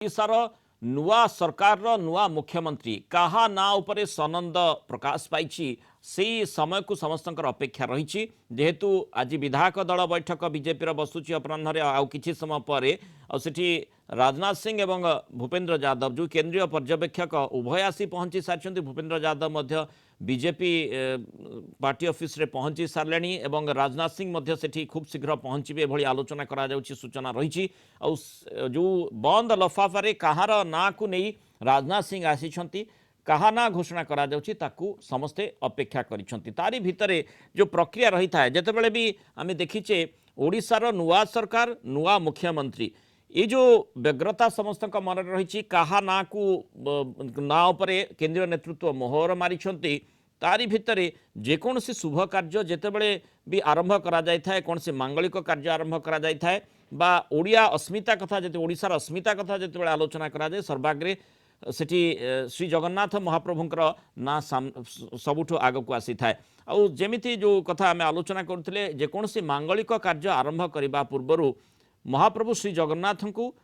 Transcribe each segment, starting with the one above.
ओडिशार नुआ सरकार नुआ मुख्यमंत्री कहा ना उपरे सनंद प्रकाश पाई से समय को समस्त अपेक्षा रही जेहेतु आज विधायक दल बैठक बीजेपी बसुची अपराह आउ कि समय पर राजनाथ सिंह एवं भूपेन्द्र यादव जो केंद्रीय पर्यवेक्षक उभय आसी पहुंची सारी Bhupendra Yadav BJP party office रे पहुंची सारे एवं राजनाथ सिंह सेठी खूब शीघ्र पहुंचे भली आलोचना करा जाउची सूचना रही जो बंद लफाफारे कहार ना को नहीं राजनाथ सिंह आसी कहा ना घोषणा करा जाउची ताकू समस्ते अपेक्षा करिसंती तारी भितरे जो प्रक्रिया रही था जेतेबेले भी आमे देखिचे ओडिशार नुआ सरकार नुआ मुख्यमंत्री ये जो व्यग्रता समस्त मन रही कहा ना को ना उपरे केंद्रीय नेतृत्व मोहर मारी तारी भितरे जेकोसी शुभ कार्य जेतेबेले भी आरंभ करा जाय थाए कौन से मांगलिक कार्य आरंभ करा जाय थाए बा ओडिया अस्मिता कथा जेते ओडिशार अस्मिता कथा जेतेबेले आलोचना करा जाय सर्वाग्रे सेठी श्री जगन्नाथ महाप्रभुंकर ना सबुठ आग को आसी थाए आउ जेमिति जो कथा आमे आलोचना करथिले जेकोसी मांगलिक कार्य आरंभ करिबा पूर्वरु महाप्रभु श्री जगन्नाथ को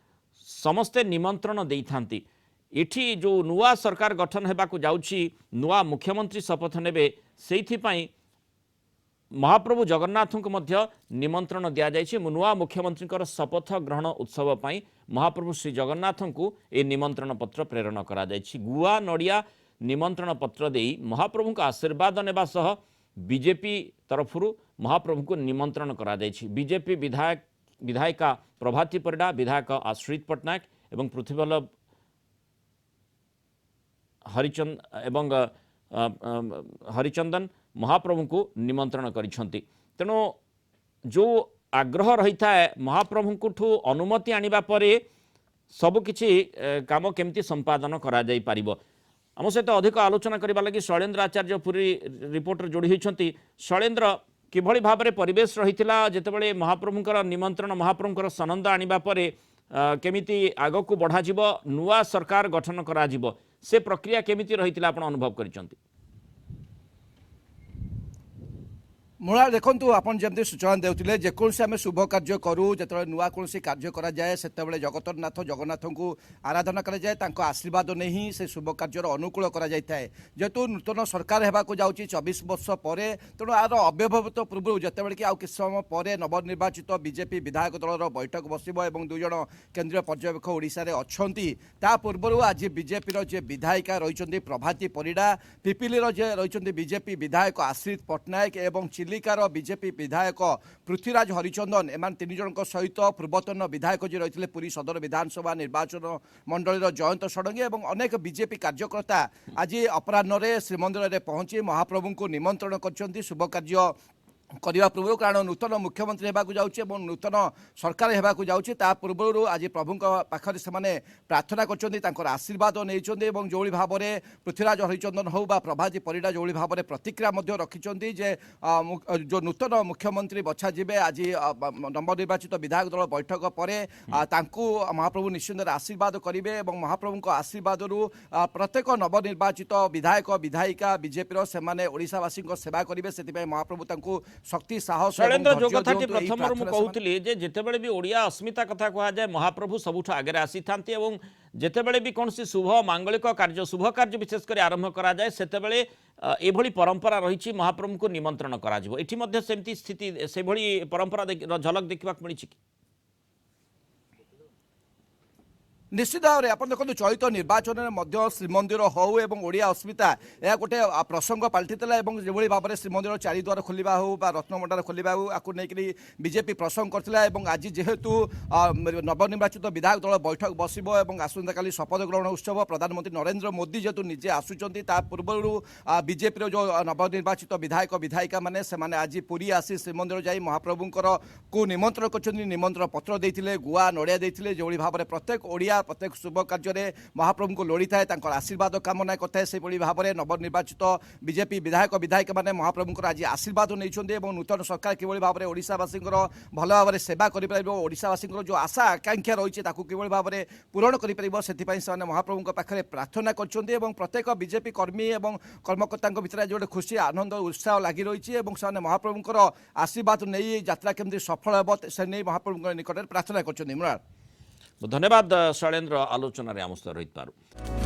समस्ते निमंत्रण दे था इठी जो नुआ सरकार गठन होगा जाउची नुआ मुख्यमंत्री शपथ नेबे सेइथिपाई महाप्रभु जगन्नाथ को मध्य निमंत्रण दि जाइए नुआ मुख्यमंत्री शपथ ग्रहण उत्सव पाई महाप्रभु श्री जगन्नाथ को ए निमंत्रण पत्र प्रेरण करा जाइए गुआ नड़िया निमंत्रण पत्र दे महाप्रभु का आशीर्वाद नेबा सह बीजेपी तरफरु महाप्रभु को निमंत्रण करा जाइए बीजेपी विधायिका प्रभाती परिडा विधायक आश्रित पट्टनायक एवं पृथ्वीवल्लभ हरिचंदन महाप्रभु को निमंत्रण करिसेंती तेणु जो आग्रह रही है महाप्रभु ठू अनुमति आनिबा परे सबकिछि काम केमती संपादन करा जाई पारिबो आम सहित अधिक आलोचना करबा लगी शैलेन्द्र आचार्य पूरी रिपोर्टर जोड़ी होइछंती शैलेन्द्र किभଳି भाबरे परिवेश रहितिला जेतेबेले महाप्रभुंकर निमंत्रण महाप्रभुंकर सनंद आनिबा परे केमिति आगो को बढ़ा जिवो नुआ सरकार गठन करा जिवो से प्रक्रिया केमिति रहितिला आपण अनुभव करिसंती मुळा देखु आपन जमती सूचना देउतिले जेकोसी आमे शुभ कार्य करू जेतबे नुआ कोनसी कार्य करा जाए सेतबेले जगतरनाथ जगन्नाथ को आराधना करा जाए तांको आशीर्वाद नहीं से शुभ कार्यर अनुकूल करा जाय थाए जेतु नूतन सरकार हेबा को जाउची 24 वर्ष परे तेणु आर अव्यवहित पूर्व जेतबेले कि आउ किछ समय परे नवनिर्वाचित बीजेपी विधायक दलर बैठक बसिबो एवं दुई जण केंद्रीय पर्यवेक्षक ओडिसा रे अछंती ता पूर्वरु आज बीजेपी रो जे विधायिका रहिचंती प्रभाती परिडा पिपिली रो जे रहिचंती बीजेपी विधायक आश्रित पट्टनायक एवं चिलिकार बीजेपी विधायक पृथ्वीराज हरिचंदन एम तीन जन सहित पूर्वतन विधायक जी रही पुरी सदर विधानसभा निर्वाचन मंडल जयंत षडंगी और अनेक बीजेपी कार्यकर्ता आज अपराह्न श्रीमंदिर में पहुंची महाप्रभु को निमंत्रण कर शुभ कार्य करने पूर्व कारण नूतन मुख्यमंत्री होगा जाऊँगी और नूतन सरकार होगा जाऊँगी पूर्व आज प्रभु पाखे से प्रार्थना कर आशीर्वाद नहीं जो भाव में पृथ्वीराज हरिचंदन हो प्रभाती परिडा जो भाव में प्रतिक्रिया रखिंट जे जो नूतन मुख्यमंत्री बछा जीवे आज नवनिर्वाचित विधायक दल बैठक पर महाप्रभु निश्चिंत आशीर्वाद करेंगे और महाप्रभु आशीर्वाद प्रत्येक नवनिर्वाचित विधायक विधायिका बीजेपी ओडावासी सेवा करेंगे से महाप्रभु शक्ति साहस शैलेन्द्र जो कथा प्रथम कहूली जितेबले भी ओडिया अस्मिता कथा कह जाए महाप्रभु सबुठ आगे आसी था जितेबले भी कौन शुभ मांगलिक कार्य शुभ कार्य विशेषकर आरंभ करा जाए सेतेबेले एभली परंपरा रही महाप्रभु को निमंत्रण करा जिवो एठी मध्य सेमती स्थिति से भली परंपरा झलक देखा मिली निश्चित भाव में आप देखो चलित निर्वाचन में श्रीमंदिर हो ओडिया अस्मिता यह गोटे प्रसंग पलटिला जो भाव में श्रीमंदिर चारिद्वार खोलिबा हो रत्नभंडार खोलिबा हो आपको लेकिन बीजेपी प्रसंग करथिला आज जेहेतु नवनिर्वाचित विधायक दल बैठक बसिबो आसंता काली शपथ ग्रहण उत्सव प्रधानमंत्री नरेंद्र मोदी जेहेतु निजे आसुचंती ता पूर्व बीजेपी जो नवनिर्वाचित विधायक विधायिका माने से आज पुरी आसी श्रीमंदिर जाई महाप्रभुंकर को निमंत्रण कर निमंत्रण पत्र देथिले गुआ नड़िया देथिले जो भाव में प्रत्येक ओडिया प्रत्येक शुभ कार्य महाप्रभु को लोड़ी थाए आशीर्वाद कामना करता है से भाव में नवनिर्वाचित बीजेपी विधायक विधायिका मैंने महाप्रभु आज आशीर्वाद नहीं नूतन सरकार किभली भाव में ओडावासी भल भाव में सेवा करोडावासी जो आशा आकांक्षा रही है किभली भाव में पूरण कर महाप्रभु पाखे प्रार्थना कर प्रत्येक बीजेपी कर्मी और कर्मकर्ता भितर जो खुशी आनंद उत्साह लगी रही है महाप्रभुंर आशीर्वाद नहीं यात्रा केमती सफल हे से नहीं महाप्रभु निकट प्रार्थना कर धन्यवाद शैलेन्द्र आलोचन आम सहित रही।